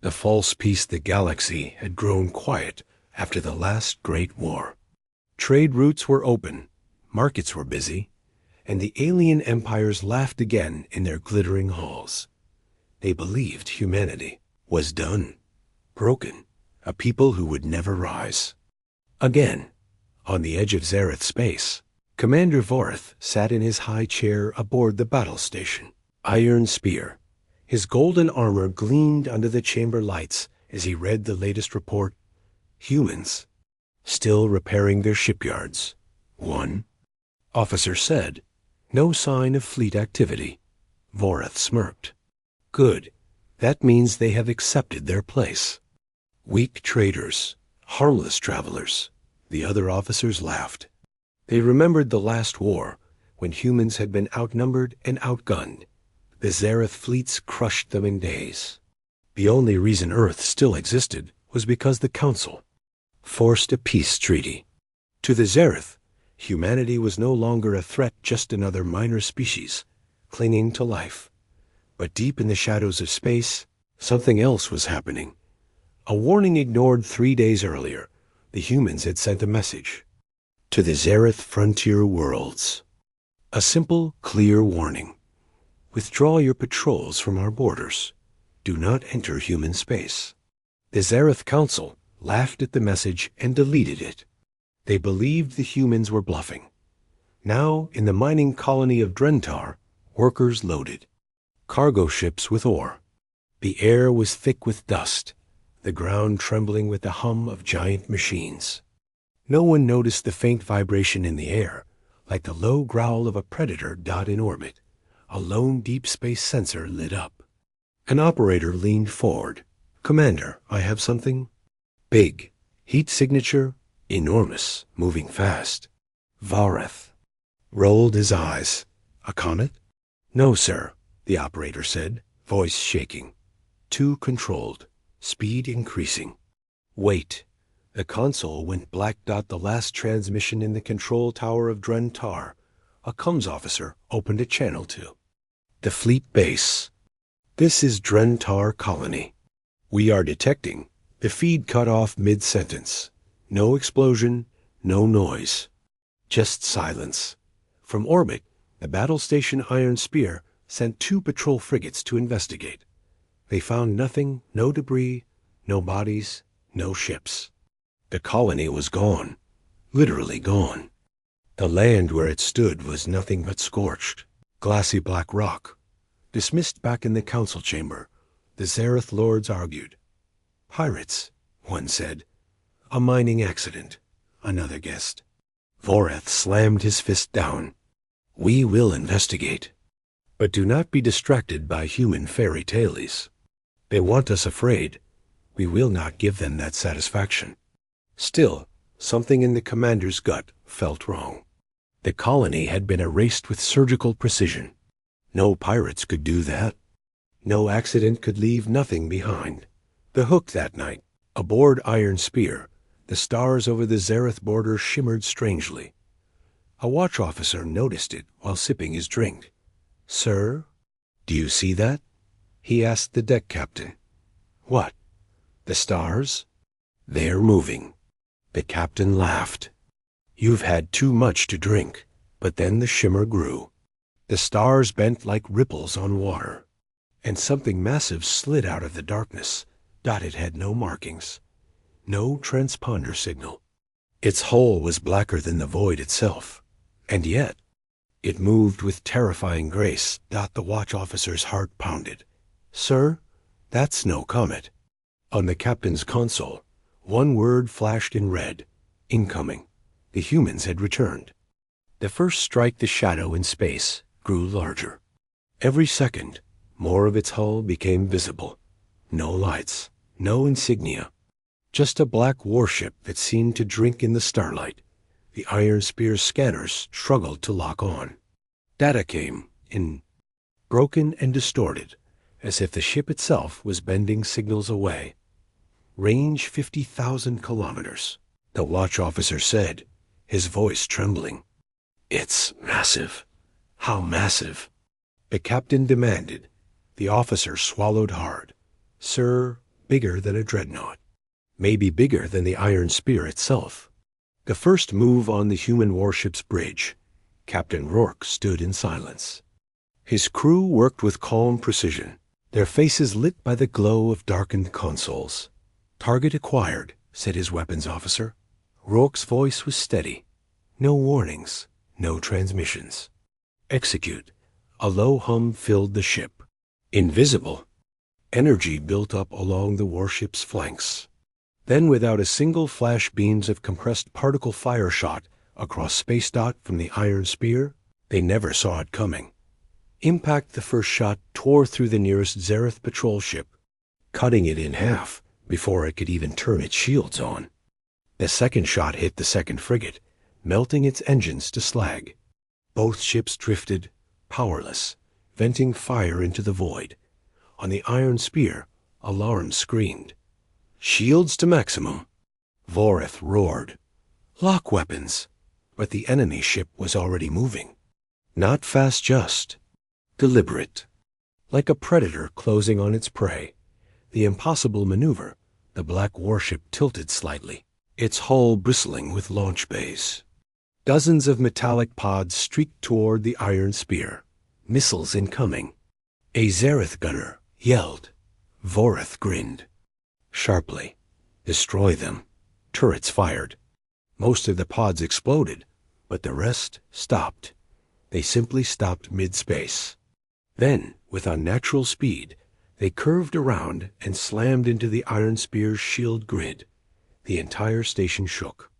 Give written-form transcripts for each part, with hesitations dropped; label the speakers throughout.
Speaker 1: The false peace the galaxy had grown quiet after the last great war. Trade routes were open, markets were busy, and the alien empires laughed again in their glittering halls. They believed humanity was done, broken, a people who would never rise. Again, on the edge of Zareth space, Commander Voreth sat in his high chair aboard the battle station, Iron Spear. His golden armor gleamed under the chamber lights as he read the latest report. Humans, still repairing their shipyards. 1. Officer said, no sign of fleet activity. Voreth smirked. Good. That means they have accepted their place. Weak traders, harmless travelers. The other officers laughed. They remembered the last war, when humans had been outnumbered and outgunned. The Zareth fleets crushed them in days. The only reason Earth still existed was because the Council forced a peace treaty. To the Zareth, humanity was no longer a threat, just another minor species, clinging to life. But deep in the shadows of space, something else was happening. A warning ignored 3 days earlier, the humans had sent a message to the Zareth frontier worlds. A simple, clear warning. Withdraw your patrols from our borders. Do not enter human space. The Zareth Council laughed at the message and deleted it. They believed the humans were bluffing. Now, in the mining colony of Drentar, workers loaded cargo ships with ore. The air was thick with dust, the ground trembling with the hum of giant machines. No one noticed the faint vibration in the air, like the low growl of a predator in orbit. A lone deep space sensor lit up. An operator leaned forward. Commander, I have something. Big. Heat signature. Enormous. Moving fast. Voreth rolled his eyes. A comet? No, sir, the operator said, voice shaking. Too controlled. Speed increasing. Wait. The console went black. The last transmission in the control tower of Drentar. A comms officer opened a channel to the fleet base. This is Drentar Colony. We are detecting. The feed cut off mid-sentence. No explosion, no noise. Just silence. From orbit, the battle station Iron Spear sent 2 patrol frigates to investigate. They found nothing, no debris, no bodies, no ships. The colony was gone. Literally gone. The land where it stood was nothing but scorched, glassy black rock. Dismissed back in the council chamber, the Zareth lords argued. Pirates, one said. A mining accident, another guessed. Voreth slammed his fist down. We will investigate. But do not be distracted by human fairy tales. They want us afraid. We will not give them that satisfaction. Still, something in the commander's gut felt wrong. The colony had been erased with surgical precision. No pirates could do that. No accident could leave nothing behind. The hook that night, aboard Iron Spear, the stars over the Zareth border shimmered strangely. A watch officer noticed it while sipping his drink. Sir, do you see that? He asked the deck captain. What? The stars? They're moving. The captain laughed. You've had too much to drink. But then the shimmer grew. The stars bent like ripples on water. And something massive slid out of the darkness. It had no markings. No transponder signal. Its hull was blacker than the void itself. And yet, it moved with terrifying grace. The watch officer's heart pounded. Sir, that's no comet. On the captain's console, one word flashed in red. Incoming. The humans had returned. The first strike, the shadow in space, grew larger. Every second, more of its hull became visible. No lights, no insignia. Just a black warship that seemed to drink in the starlight. The Iron Spear's scanners struggled to lock on. Data came in, broken and distorted, as if the ship itself was bending signals away. Range 50,000 kilometers, the watch officer said, his voice trembling. It's massive. How massive? The captain demanded. The officer swallowed hard. Sir, bigger than a dreadnought, maybe bigger than the Iron Spear itself. The first move on the human warship's bridge, Captain Rourke stood in silence. His crew worked with calm precision, their faces lit by the glow of darkened consoles. "Target acquired," said his weapons officer. Rourke's voice was steady. "No warnings, no transmissions. Execute." A low hum filled the ship. Invisible. Energy built up along the warship's flanks. Then, without a single flash beams of compressed particle fire shot across space dot from the Iron Spear, they never saw it coming. Impact the first shot tore through the nearest Zereth patrol ship, cutting it in half before it could even turn its shields on. The second shot hit the second frigate, melting its engines to slag. Both ships drifted, powerless, venting fire into the void. On the Iron Spear, alarms screamed. "Shields to maximum." Voreth roared. "Lock weapons." But the enemy ship was already moving. Not fast, just deliberate. Like a predator closing on its prey. The impossible maneuver, the black warship tilted slightly, its hull bristling with launch bays. Dozens of metallic pods streaked toward the Iron Spear. Missiles incoming. A Zereth gunner yelled. Voreth grinned. Sharply. "Destroy them." Turrets fired. Most of the pods exploded, but the rest stopped. They simply stopped mid-space. Then, with unnatural speed, they curved around and slammed into the Iron Spear's shield grid. The entire station shook.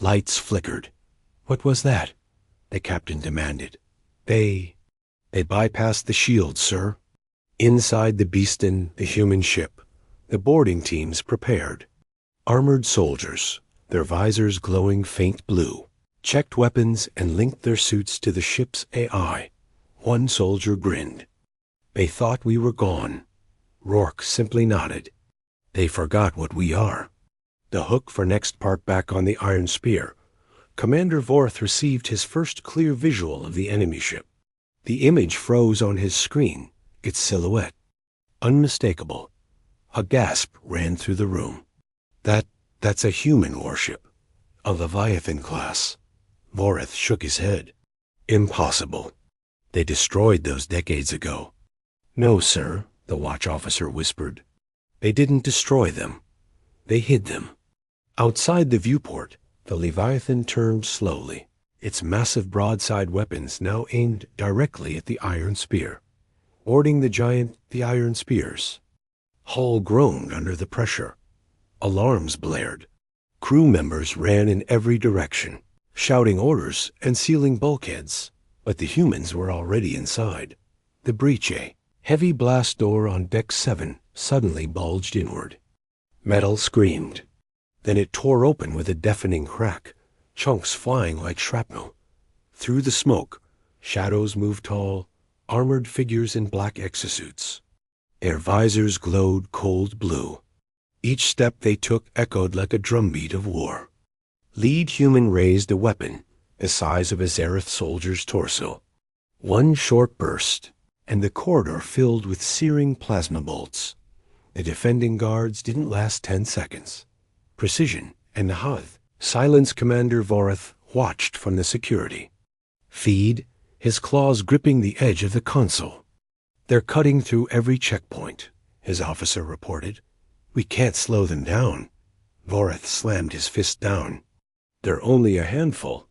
Speaker 1: Lights flickered. "What was that?" the captain demanded. They bypassed the shield, sir." Inside the Beastin, the human ship, the boarding teams prepared. Armored soldiers, their visors glowing faint blue, checked weapons and linked their suits to the ship's AI. One soldier grinned. "They thought we were gone." Rourke simply nodded. "They forgot what we are." The hook for next part back on the Iron Spear. Commander Voreth received his first clear visual of the enemy ship. The image froze on his screen, its silhouette. Unmistakable. A gasp ran through the room. That's a human warship. A Leviathan class." Voreth shook his head. "Impossible. They destroyed those decades ago." "No, sir," the watch officer whispered. "They didn't destroy them. They hid them." Outside the viewport, the Leviathan turned slowly, its massive broadside weapons now aimed directly at the Iron Spear. Boarding the Iron Spears. Hull groaned under the pressure. Alarms blared. Crew members ran in every direction, shouting orders and sealing bulkheads. But the humans were already inside. The breach, heavy blast door on Deck 7 suddenly bulged inward. Metal screamed. Then it tore open with a deafening crack, chunks flying like shrapnel. Through the smoke, shadows moved tall, armored figures in black exosuits. Their visors glowed cold blue. Each step they took echoed like a drumbeat of war. Lead human raised a weapon the size of a Zereth soldier's torso. One short burst, and the corridor filled with searing plasma bolts. The defending guards didn't last 10 seconds. Precision and Nahad. Silence Commander Voreth watched from the security. Feed, his claws gripping the edge of the console. "They're cutting through every checkpoint," his officer reported. "We can't slow them down." Voreth slammed his fist down. "They're only a handful.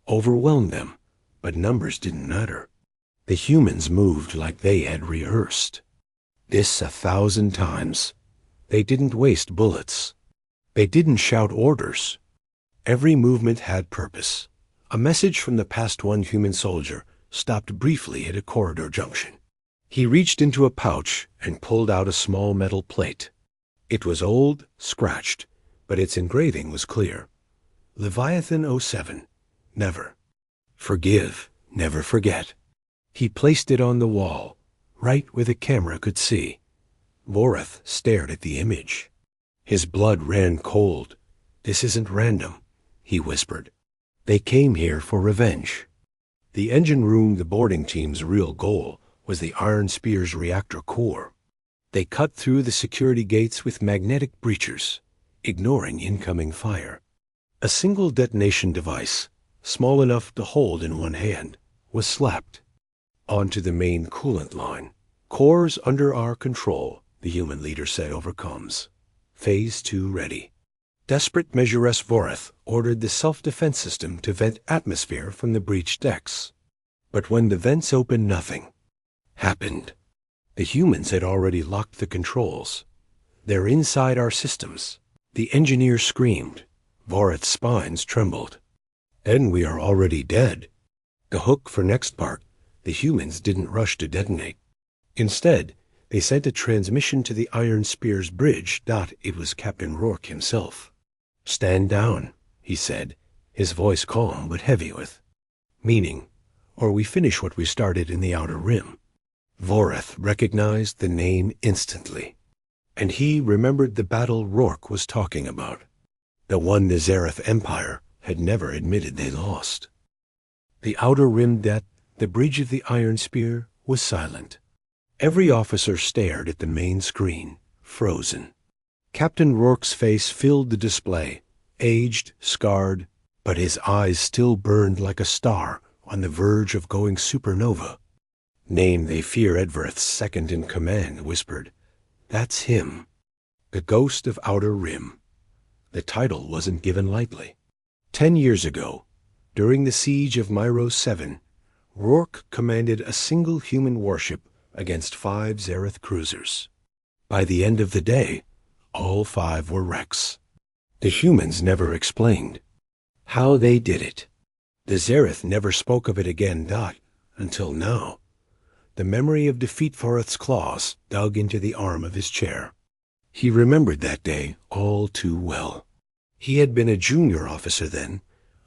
Speaker 1: Overwhelm them." But numbers didn't matter. The humans moved like they had rehearsed. This 1,000 times. They didn't waste bullets. They didn't shout orders. Every movement had purpose. A message from the past one human soldier stopped briefly at a corridor junction. He reached into a pouch and pulled out a small metal plate. It was old, scratched, but its engraving was clear. Leviathan 07. Never. Forgive, never forget. He placed it on the wall, right where the camera could see. Voreth stared at the image. His blood ran cold. "This isn't random," he whispered. "They came here for revenge." The engine room, the boarding team's real goal, was the Iron Spear's reactor core. They cut through the security gates with magnetic breachers, ignoring incoming fire. A single detonation device, small enough to hold in one hand, was slapped onto the main coolant line. Cores under our control, the human leader said over comms. Phase 2 ready. Desperate Measuress Voreth ordered the self-defense system to vent atmosphere from the breached decks. But when the vents opened, nothing happened. The humans had already locked the controls. They're inside our systems. The engineer screamed. Voreth's spines trembled. And we are already dead. The hook for next part, the humans didn't rush to detonate. Instead, they sent a transmission to the Iron Spear's bridge. It was Captain Rourke himself. Stand down, he said, his voice calm but heavy with meaning, or we finish what we started in the Outer Rim. Voreth recognized the name instantly, and he remembered the battle Rourke was talking about, the one the Zareth Empire had never admitted they lost. The Outer Rim the bridge of the Iron Spear, was silent. Every officer stared at the main screen, frozen. Captain Rourke's face filled the display, aged, scarred, but his eyes still burned like a star on the verge of going supernova. Name they fear Edverth's second in command whispered. That's him. The ghost of Outer Rim. The title wasn't given lightly. 10 years ago, during the siege of Myro 7, Rourke commanded a single human warship against 5 Zareth cruisers. By the end of the day, all 5 were wrecks. The humans never explained how they did it. The Zareth never spoke of it again. Until now. The memory of defeat Voreth's claws dug into the arm of his chair. He remembered that day all too well. He had been a junior officer then,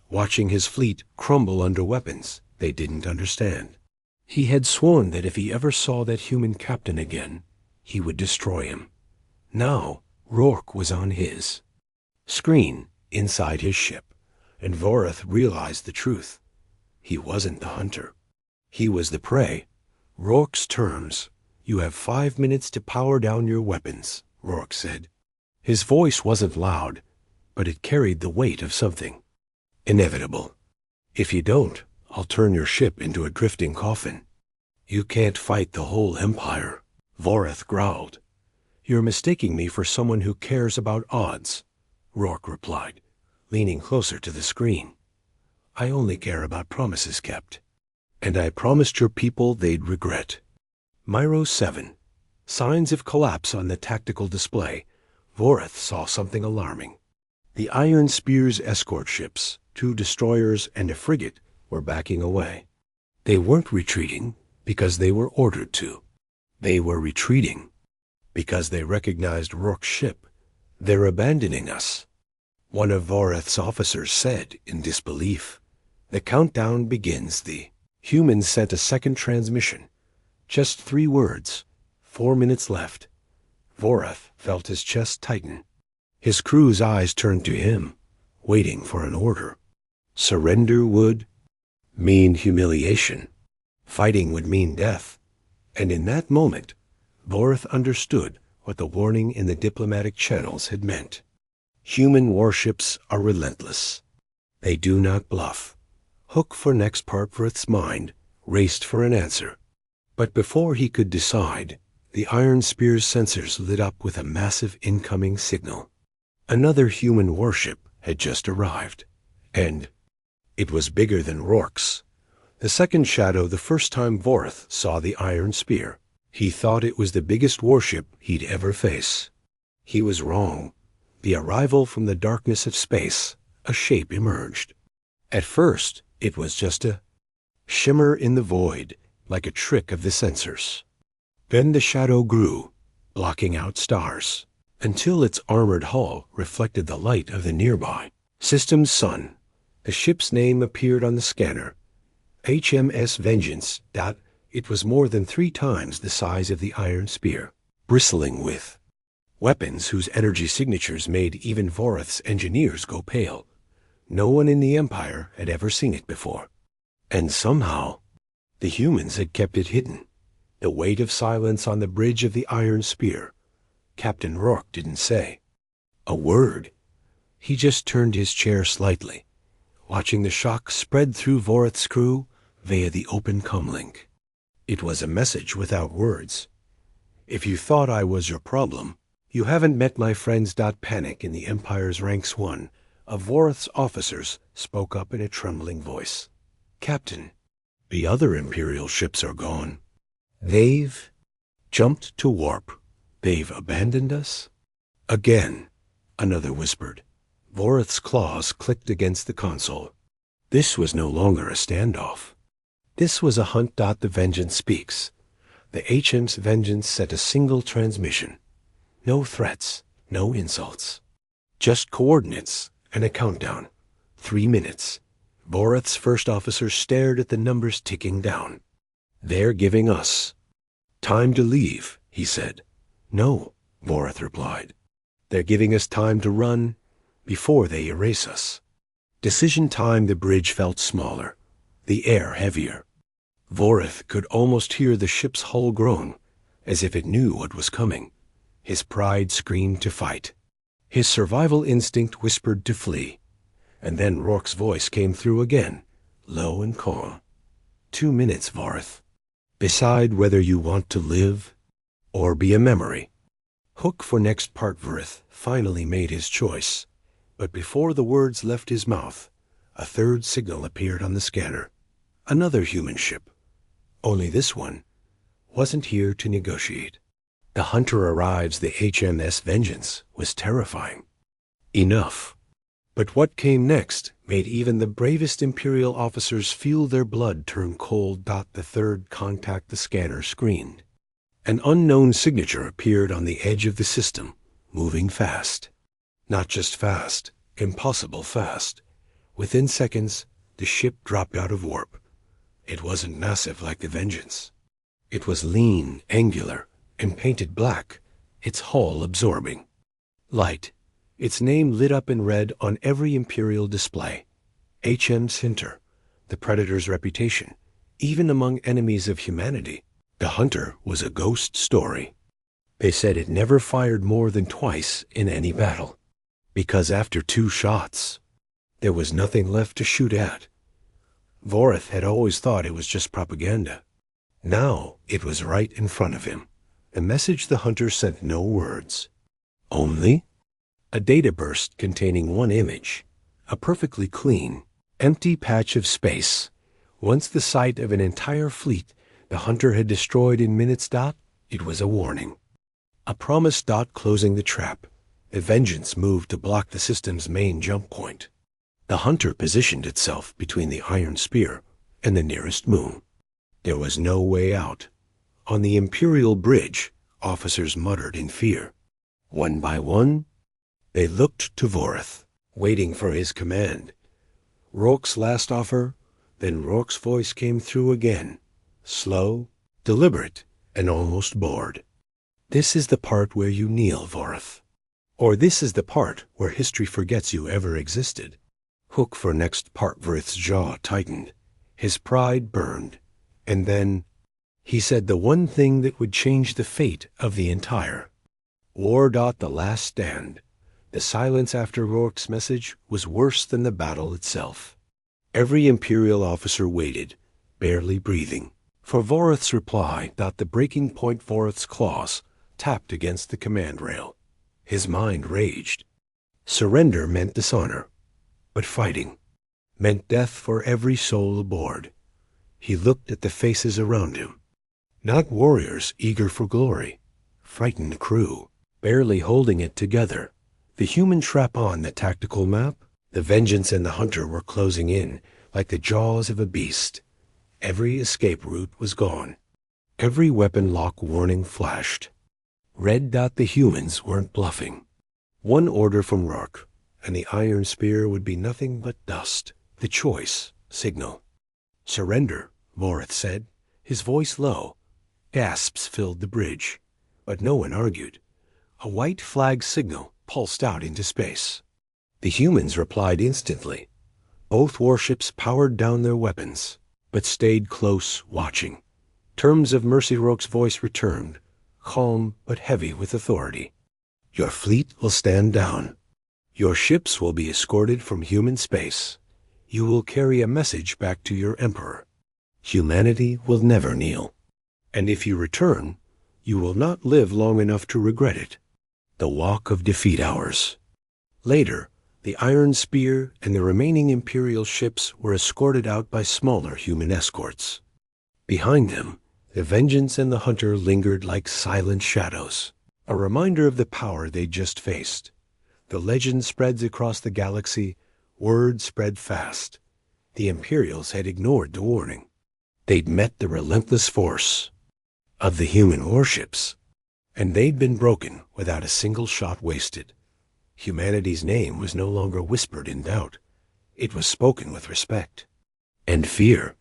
Speaker 1: watching his fleet crumble under weapons they didn't understand. He had sworn that if he ever saw that human captain again, he would destroy him. Now, Rourke was on his screen inside his ship, and Voreth realized the truth. He wasn't the hunter. He was the prey. Rourke's terms. You have 5 minutes to power down your weapons, Rourke said. His voice wasn't loud, but it carried the weight of something inevitable. If you don't, I'll turn your ship into a drifting coffin. You can't fight the whole Empire, Voreth growled. You're mistaking me for someone who cares about odds, Rourke replied, leaning closer to the screen. I only care about promises kept. And I promised your people they'd regret. Myro 7. Signs of collapse on the tactical display. Voreth saw something alarming. The Iron Spear's escort ships, 2 destroyers and a frigate, were backing away. They weren't retreating because they were ordered to. They were retreating because they recognized Rourke's ship. They're abandoning us, one of Voreth's officers said in disbelief. The countdown begins. The humans sent a second transmission. Just 3 words. 4 minutes left. Voreth felt his chest tighten. His crew's eyes turned to him, waiting for an order. Surrender would mean humiliation. Fighting would mean death. And in that moment, Voreth understood what the warning in the diplomatic channels had meant. Human warships are relentless. They do not bluff. Hook for next part Voreth's mind raced for an answer. But before he could decide, the Iron Spear's sensors lit up with a massive incoming signal. Another human warship had just arrived, and it was bigger than Rourke's. The second shadow the first time Voreth saw the Iron Spear. He thought it was the biggest warship he'd ever face. He was wrong. The arrival from the darkness of space, a shape emerged. At first, it was just a shimmer in the void, like a trick of the sensors. Then the shadow grew, blocking out stars, until its armored hull reflected the light of the nearby system's sun. The ship's name appeared on the scanner. HMS Vengeance. It was more than 3 times the size of the Iron Spear, bristling with weapons whose energy signatures made even Voreth's engineers go pale. No one in the Empire had ever seen it before. And somehow, the humans had kept it hidden. The weight of silence on the bridge of the Iron Spear. Captain Rourke didn't say a word. He just turned his chair slightly, watching the shock spread through Voreth's crew via the open comlink. It was a message without words. If you thought I was your problem, you haven't met my friends. Panic in the Empire's ranks. One of Voreth's officers spoke up in a trembling voice. Captain, the other Imperial ships are gone. They've jumped to warp. They've abandoned us? Again, another whispered. Voreth's claws clicked against the console. This was no longer a standoff. This was a hunt. The Vengeance speaks. The HM's Vengeance sent a single transmission. No threats, no insults. Just coordinates and a countdown. 3 minutes. Voreth's first officer stared at the numbers ticking down. They're giving us time to leave, he said. No, Voreth replied. They're giving us time to run before they erase us. Decision time. The bridge felt smaller, the air heavier. Voreth could almost hear the ship's hull groan, as if it knew what was coming. His pride screamed to fight. His survival instinct whispered to flee. And then Rourke's voice came through again, low and calm. 2 minutes, Voreth. Decide whether you want to live or be a memory. Hook for next part. Voreth finally made his choice. But before the words left his mouth, a third signal appeared on the scanner. Another human ship. Only this one wasn't here to negotiate. The hunter arrives. The HMS Vengeance was terrifying. Enough. But what came next made even the bravest Imperial officers feel their blood turn cold. The third contact the scanner screened. An unknown signature appeared on the edge of the system, moving fast. Not just fast, impossible fast. Within seconds, the ship dropped out of warp. It wasn't massive like the Vengeance. It was lean, angular, and painted black, its hull absorbing light. Its name lit up in red on every Imperial display. HM Sinter, the Predator's reputation, even among enemies of humanity. The Hunter was a ghost story. They said it never fired more than twice in any battle, because after 2 shots, there was nothing left to shoot at. Voreth had always thought it was just propaganda. Now it was right in front of him. A message the Hunter sent no words. Only a data burst containing 1 image, a perfectly clean, empty patch of space. Once the site of an entire fleet the Hunter had destroyed in minutes. It was a warning. A promise. Closing the trap. The Vengeance moved to block the system's main jump point. The Hunter positioned itself between the Iron Spear and the nearest moon. There was no way out. On the Imperial bridge, officers muttered in fear. One by one, they looked to Voreth, waiting for his command. Rourke's last offer, then Rourke's voice came through again, slow, deliberate, and almost bored. This is the part where you kneel, Voreth. Or this is the part where history forgets you ever existed. Hook for next part. Voreth's jaw tightened. His pride burned. And then he said the one thing that would change the fate of the entire war. The last stand. The silence after Rourke's message was worse than the battle itself. Every Imperial officer waited, barely breathing, for Voreth's reply. The breaking point. Voreth's claws tapped against the command rail. His mind raged. Surrender meant dishonor, but fighting meant death for every soul aboard. He looked at the faces around him. Not warriors eager for glory, frightened crew, barely holding it together. The human trap on the tactical map, the Vengeance and the Hunter were closing in like the jaws of a beast. Every escape route was gone. Every weapon lock warning flashed. Red. The humans weren't bluffing. One order from Rourke, and the Iron Spear would be nothing but dust. The choice signal. Surrender, Voreth said, his voice low. Gasps filled the bridge, but no one argued. A white flag signal pulsed out into space. The humans replied instantly. Both warships powered down their weapons, but stayed close, watching. Terms of Mercy Roke's voice returned, calm but heavy with authority. Your fleet will stand down. Your ships will be escorted from human space. You will carry a message back to your emperor. Humanity will never kneel. And if you return, you will not live long enough to regret it. The walk of defeat ours. Later, the Iron Spear and the remaining Imperial ships were escorted out by smaller human escorts. Behind them, the Vengeance and the Hunter lingered like silent shadows, a reminder of the power they'd just faced. The legend spreads across the galaxy, word spread fast. The Imperials had ignored the warning. They'd met the relentless force of the human warships, and they'd been broken without a single shot wasted. Humanity's name was no longer whispered in doubt. It was spoken with respect and fear.